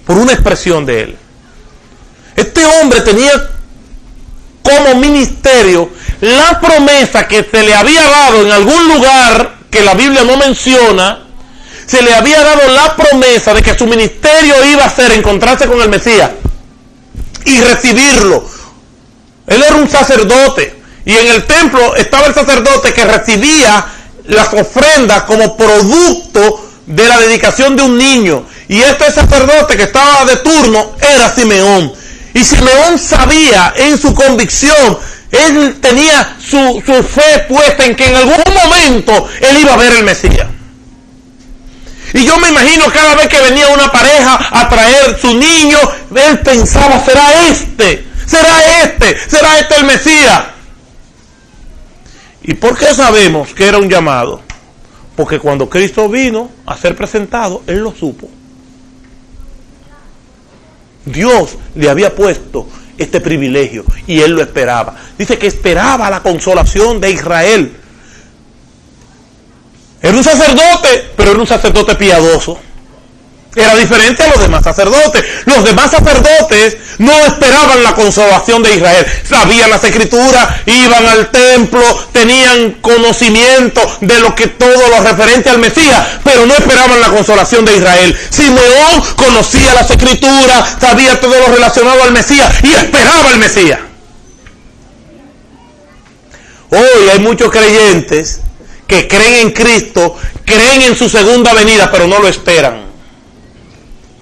Por una expresión de él. Este hombre tenía como ministerio la promesa que se le había dado en algún lugar que la Biblia no menciona. Se le había dado la promesa de que su ministerio iba a ser encontrarse con el Mesías y recibirlo. Él era un sacerdote Y en el templo estaba el sacerdote que recibía las ofrendas como producto de la dedicación de un niño. Y este sacerdote que estaba de turno era Simeón. Y Simeón sabía en su convicción, él tenía su fe puesta en que en algún momento él iba a ver el Mesías. Y yo me imagino cada vez que venía una pareja a traer su niño, él pensaba, será este el Mesías. ¿Y por qué sabemos que era un llamado? Porque cuando Cristo vino a ser presentado, él lo supo. Dios le había puesto este privilegio y él lo esperaba. Dice que esperaba la consolación de Israel. Era un sacerdote, pero era un sacerdote piadoso. Era diferente a los demás sacerdotes. Los demás sacerdotes no esperaban la consolación de Israel. Sabían las escrituras, iban al templo, tenían conocimiento de todo lo referente al Mesías, pero no esperaban la consolación de Israel. Simeón conocía las escrituras, sabía todo lo relacionado al Mesías y esperaba el Mesías. Hoy hay muchos creyentes que creen en Cristo, creen en su segunda venida, pero no lo esperan.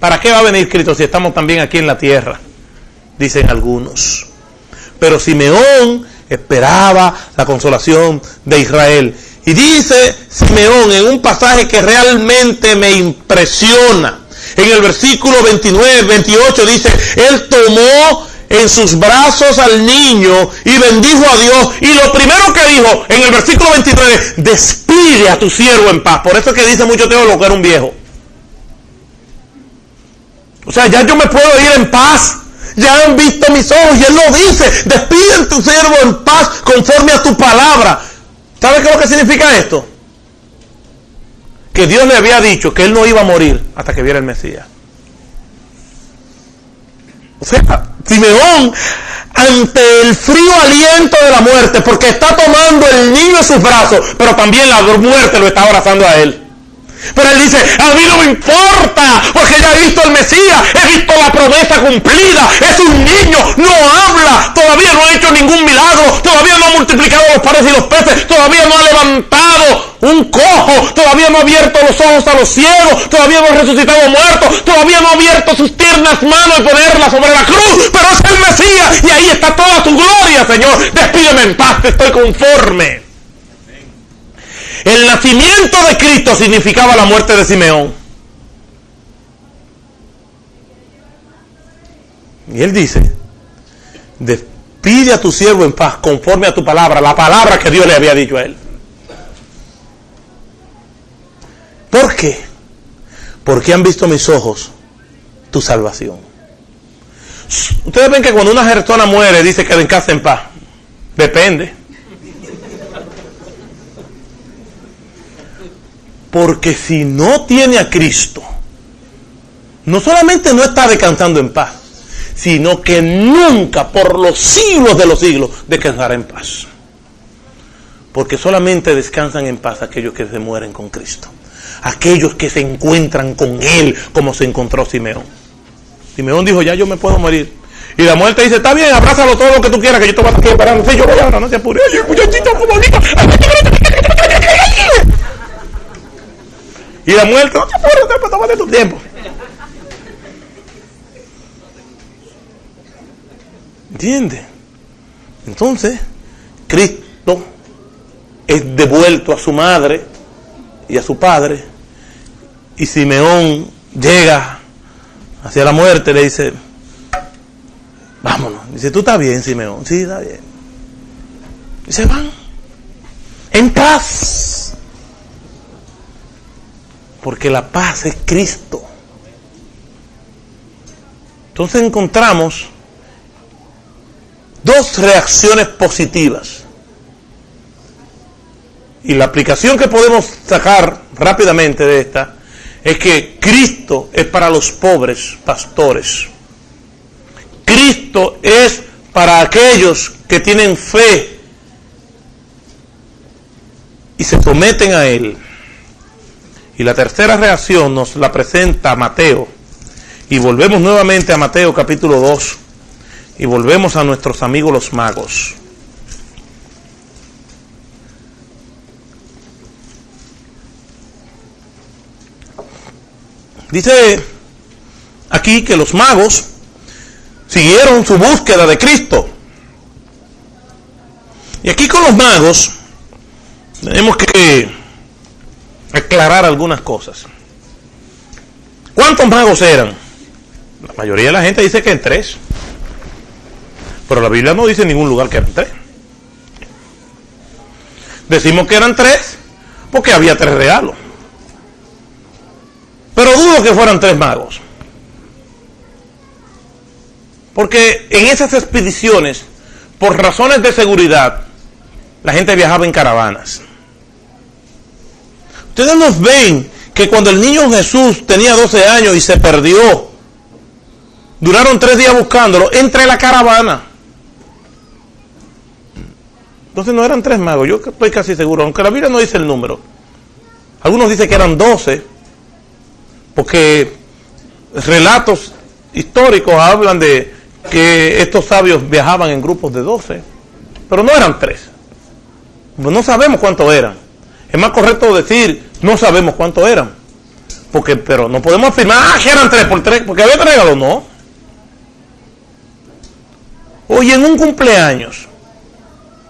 ¿Para qué va a venir Cristo si estamos también aquí en la tierra? Dicen algunos. Pero Simeón esperaba la consolación de Israel. Y dice Simeón en un pasaje que realmente me impresiona. En el versículo 28 dice, él tomó en sus brazos al niño y bendijo a Dios. Y lo primero que dijo en el versículo 29, despide a tu siervo en paz. Por eso es que dice mucho teólogo que era un viejo. O sea, ya yo me puedo ir en paz. Ya han visto mis ojos. Y él lo dice. Despide a tu siervo en paz conforme a tu palabra. ¿Sabe qué es lo que significa esto? Que Dios le había dicho que él no iba a morir hasta que viera el Mesías. O sea, Simeón, ante el frío aliento de la muerte, porque está tomando el niño en sus brazos, pero también la muerte lo está abrazando a él. Pero él dice, a mí no me importa, porque ya he visto el Mesías, he visto la promesa cumplida, es un niño, no habla, todavía no ha hecho ningún milagro, todavía no ha multiplicado los panes y los peces, todavía no ha levantado un cojo, todavía no ha abierto los ojos a los ciegos, todavía no ha resucitado muertos, todavía no ha abierto sus tiernas manos y ponerlas sobre la cruz, pero es el Mesías y ahí está toda tu gloria, Señor. Despídeme en paz, estoy conforme. El nacimiento de Cristo significaba la muerte de Simeón. Y él dice, despide a tu siervo en paz conforme a tu palabra, la palabra que Dios le había dicho a él. ¿Por qué? Porque han visto mis ojos tu salvación. Ustedes ven que cuando una persona muere dice que descanse en paz. Depende. Porque si no tiene a Cristo, no solamente no está descansando en paz, sino que nunca, por los siglos de los siglos, descansará en paz. Porque solamente descansan en paz aquellos que se mueren con Cristo. Aquellos que se encuentran con Él, como se encontró Simeón. Simeón dijo, ya yo me puedo morir. Y la muerte dice, está bien, abrázalo todo lo que tú quieras, que yo te voy a estar esperando. Sí, yo voy ahora, no se apure. Oye, muchachito, como bonito. Y la muerte, no te apures, tómate tu tiempo. ¿Entiendes? Entonces, Cristo es devuelto a su madre y a su padre. Y Simeón llega hacia la muerte y le dice, vámonos. Dice, ¿tú estás bien, Simeón? Sí, está bien. Y se van en paz. Porque la paz es Cristo. Entonces encontramos dos reacciones positivas. Y la aplicación que podemos sacar rápidamente de esta es que Cristo es para los pobres pastores. Cristo es para aquellos que tienen fe y se someten a Él. Y la tercera reacción nos la presenta Mateo. Y volvemos nuevamente a Mateo capítulo 2. Y volvemos a nuestros amigos los magos. Dice aquí que los magos siguieron su búsqueda de Cristo. Y aquí con los magos tenemos que aclarar algunas cosas. ¿Cuántos magos eran? La mayoría de la gente dice que en 3. Pero la Biblia no dice en ningún lugar que eran 3. Decimos que eran 3 porque había 3 regalos. Pero dudo que fueran 3 magos. Porque en esas expediciones, por razones de seguridad, la gente viajaba en caravanas. Ustedes nos ven que cuando el niño Jesús tenía 12 años y se perdió, duraron 3 días buscándolo entre la caravana. Entonces no eran 3 magos, yo estoy casi seguro, aunque la Biblia no dice el número. Algunos dicen que eran 12, porque relatos históricos hablan de que estos sabios viajaban en grupos de 12, pero no eran 3. No sabemos cuántos eran. Es más correcto decir, no sabemos cuántos eran. Pero no podemos afirmar, que eran 3 por 3, porque había 3 regalos, no. Oye, en un cumpleaños,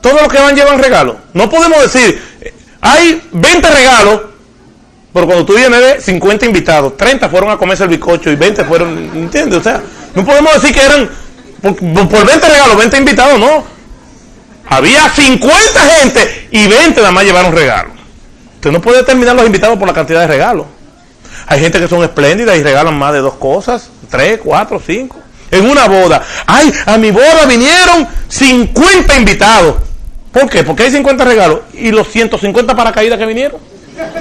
todos los que van llevan regalos. No podemos decir, hay 20 regalos, pero cuando tú vienes de 50 invitados, 30 fueron a comerse el bizcocho y 20 fueron, ¿entiendes? O sea, no podemos decir que eran, por 20 regalos, 20 invitados, no. Había 50 gente y 20 nada más llevaron regalos. Usted no puede determinar los invitados por la cantidad de regalos. Hay gente que son espléndidas y regalan más de 2 cosas, 3, 4, 5. En una boda, ay, a mi boda vinieron 50 invitados. ¿Por qué? Porque hay 50 regalos y los 150 paracaídas que vinieron,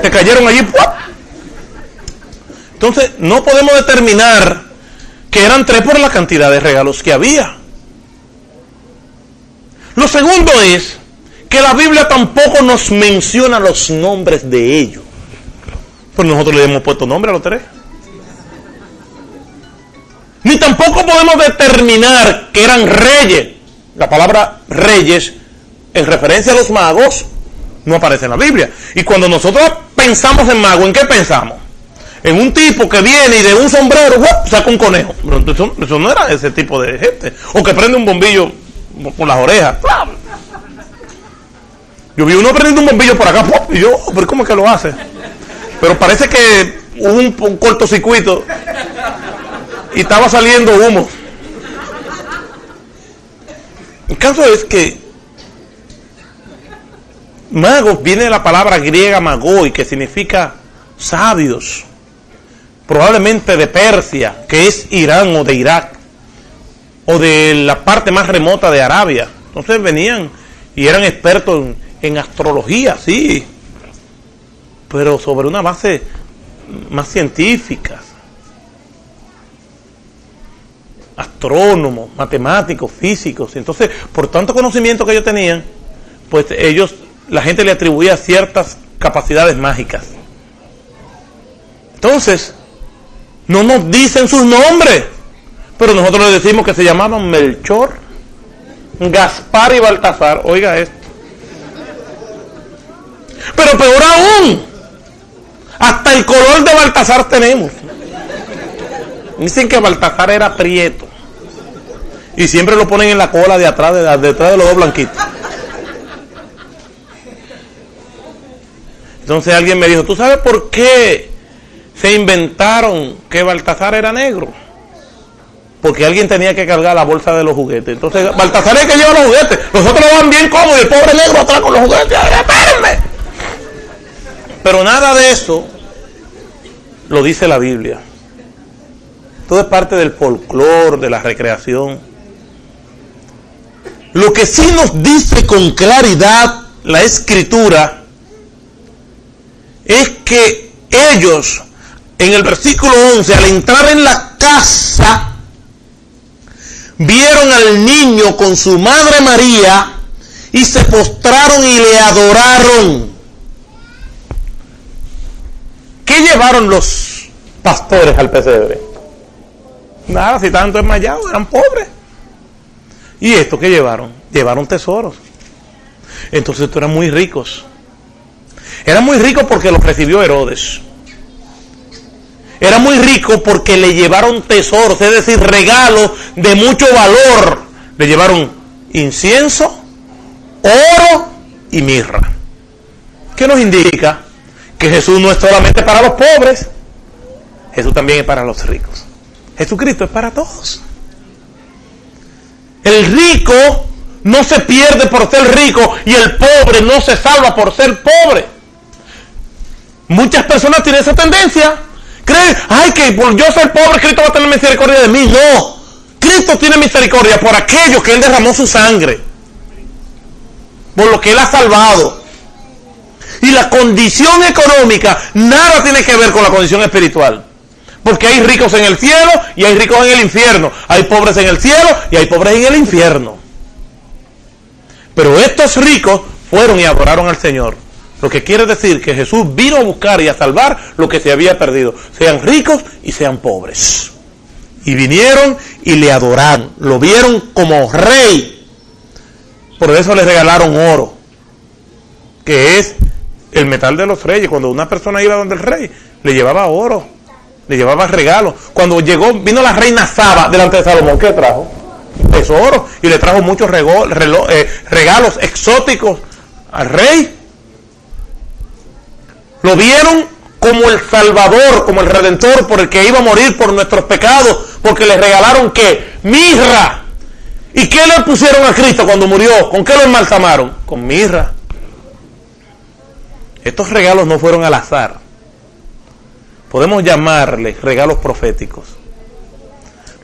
te cayeron allí. ¡Puap! Entonces, no podemos determinar que eran 3 por la cantidad de regalos que había. Lo segundo es que la Biblia tampoco nos menciona los nombres de ellos. Pero nosotros le hemos puesto nombre a los 3. Ni tampoco podemos determinar que eran reyes. La palabra reyes, en referencia a los magos, no aparece en la Biblia. Y cuando nosotros pensamos en mago, ¿en qué pensamos? En un tipo que viene y de un sombrero saca un conejo. Pero eso no era ese tipo de gente. O que prende un bombillo por las orejas. Yo vi uno prendiendo un bombillo por acá, y yo, pero ¿cómo es que lo hace? Pero parece que hubo un cortocircuito y estaba saliendo humo. El caso es que magos viene de la palabra griega magoi, que significa sabios, probablemente de Persia, que es Irán o de Irak, o de la parte más remota de Arabia. Entonces venían y eran expertos en astrología, sí, pero sobre una base más científica. Astrónomos, matemáticos, físicos. Entonces, por tanto conocimiento que ellos tenían, pues la gente le atribuía ciertas capacidades mágicas. Entonces, no nos dicen sus nombres, pero nosotros le decimos que se llamaban Melchor, Gaspar y Baltasar. Oiga esto. Pero peor aún, hasta el color de Baltasar tenemos. Dicen que Baltasar era prieto y siempre lo ponen en la cola de atrás, detrás de los 2 blanquitos. Entonces alguien me dijo, ¿tú sabes por qué se inventaron que Baltasar era negro? Porque alguien tenía que cargar la bolsa de los juguetes. Entonces Baltasar es el que lleva los juguetes. Los otros lo van bien cómodos y el pobre negro atrás con los juguetes. ¡Ay, espérenme! Pero nada de eso lo dice la Biblia. Todo es parte del folclore, de la recreación. Lo que sí nos dice con claridad la Escritura es que ellos, en el versículo 11, al entrar en la casa, vieron al niño con su madre María y se postraron y le adoraron. ¿Qué llevaron los pastores al pesebre? Nada, si estaban desmayados, eran pobres. ¿Y esto qué llevaron? Llevaron tesoros. Entonces estos eran muy ricos. Eran muy ricos porque los recibió Herodes. era muy rico porque le llevaron tesoros, es decir, regalos de mucho valor. Le llevaron incienso, oro y mirra. ¿Qué nos indica? Que Jesús no es solamente para los pobres, Jesús también es para los ricos. Jesucristo es para todos. El rico no se pierde por ser rico y el pobre no se salva por ser pobre. Muchas personas tienen esa tendencia. Creen, ay, que por yo ser pobre Cristo va a tener misericordia de mí. No, Cristo tiene misericordia por aquellos que Él derramó su sangre, por lo que Él ha salvado. Y la condición económica nada tiene que ver con la condición espiritual. Porque hay ricos en el cielo y hay ricos en el infierno. Hay pobres en el cielo y hay pobres en el infierno. Pero estos ricos fueron y adoraron al Señor. Lo que quiere decir que Jesús vino a buscar y a salvar lo que se había perdido. Sean ricos y sean pobres. Y vinieron y le adoraron. Lo vieron como rey. Por eso le regalaron oro, que es el metal de los reyes. Cuando una persona iba donde el rey, le llevaba oro, le llevaba regalos. Cuando vino la reina Saba delante de Salomón, ¿qué trajo? Tesoro. Y le trajo muchos regalos exóticos al rey. Lo vieron como el Salvador, como el Redentor, por el que iba a morir por nuestros pecados, porque le regalaron ¿qué? Mirra. ¿Y qué le pusieron a Cristo cuando murió? ¿Con qué lo embalsamaron? Con mirra. Estos regalos no fueron al azar. Podemos llamarles regalos proféticos.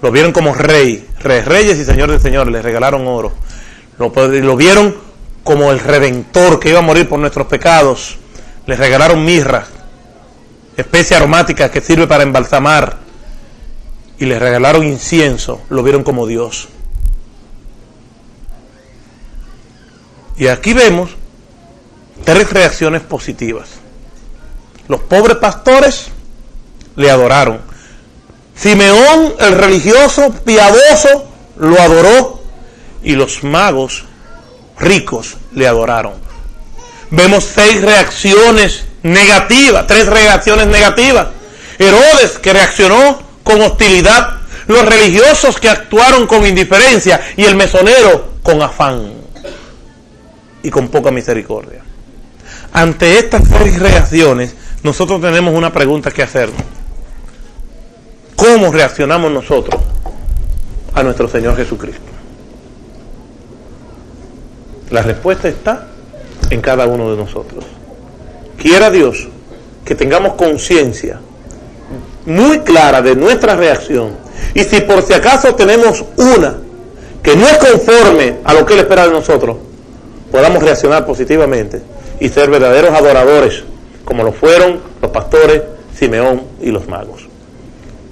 Lo vieron como rey, reyes y señor de señores, les regalaron oro. Lo vieron como el Redentor que iba a morir por nuestros pecados. Les regalaron mirra, especie aromática que sirve para embalsamar. Y les regalaron incienso, lo vieron como Dios. Y aquí vemos 3 reacciones positivas. Los pobres pastores le adoraron. Simeón, el religioso, piadoso, lo adoró. Y los magos ricos le adoraron. Vemos 6 reacciones negativas, 3 reacciones negativas. Herodes, que reaccionó con hostilidad. Los religiosos, que actuaron con indiferencia. Y el mesonero, con afán y con poca misericordia. Ante estas 3 reacciones, nosotros tenemos una pregunta que hacernos. ¿Cómo reaccionamos nosotros a nuestro Señor Jesucristo? La respuesta está en cada uno de nosotros. Quiera Dios que tengamos conciencia muy clara de nuestra reacción, y si por si acaso tenemos una que no es conforme a lo que Él espera de nosotros, podamos reaccionar positivamente y ser verdaderos adoradores, como lo fueron los pastores, Simeón y los magos.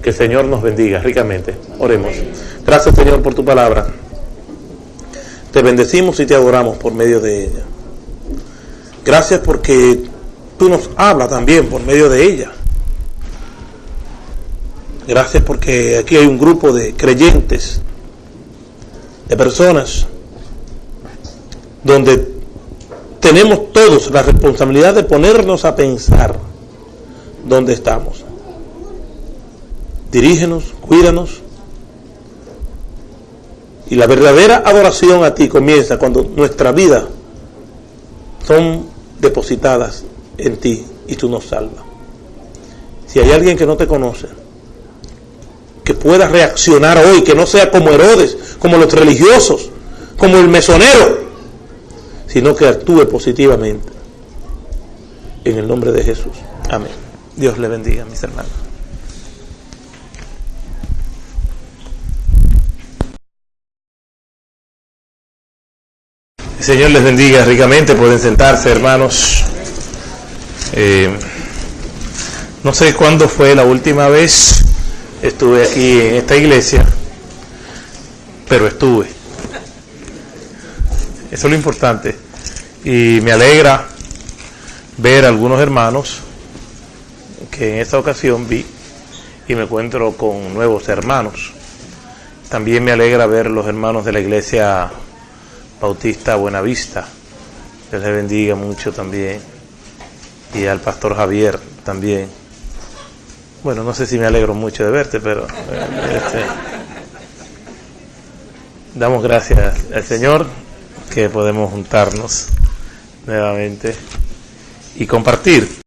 Que el Señor nos bendiga ricamente. Oremos. Gracias, Señor, por tu palabra. Te bendecimos y te adoramos por medio de ella. Gracias porque tú nos hablas también por medio de ella. Gracias porque aquí hay un grupo de creyentes, de personas, donde tenemos todos la responsabilidad de ponernos a pensar dónde estamos. Dirígenos, cuídanos. Y la verdadera adoración a ti comienza cuando nuestra vida son depositadas en ti y tú nos salvas. Si hay alguien que no te conoce, que pueda reaccionar hoy, que no sea como Herodes, como los religiosos, como el mesonero, sino que actúe positivamente. En el nombre de Jesús. Amén. Dios le bendiga, mis hermanos. El Señor les bendiga ricamente. Pueden sentarse, hermanos. No sé cuándo fue la última vez estuve aquí en esta iglesia, pero estuve. Eso es lo importante. Y me alegra ver a algunos hermanos que en esta ocasión vi, y me encuentro con nuevos hermanos. También me alegra ver los hermanos de la iglesia Bautista Buenavista. Dios les bendiga mucho también. Y al pastor Javier también. Bueno, no sé si me alegro mucho de verte, pero damos gracias al Señor que podemos juntarnos nuevamente y compartir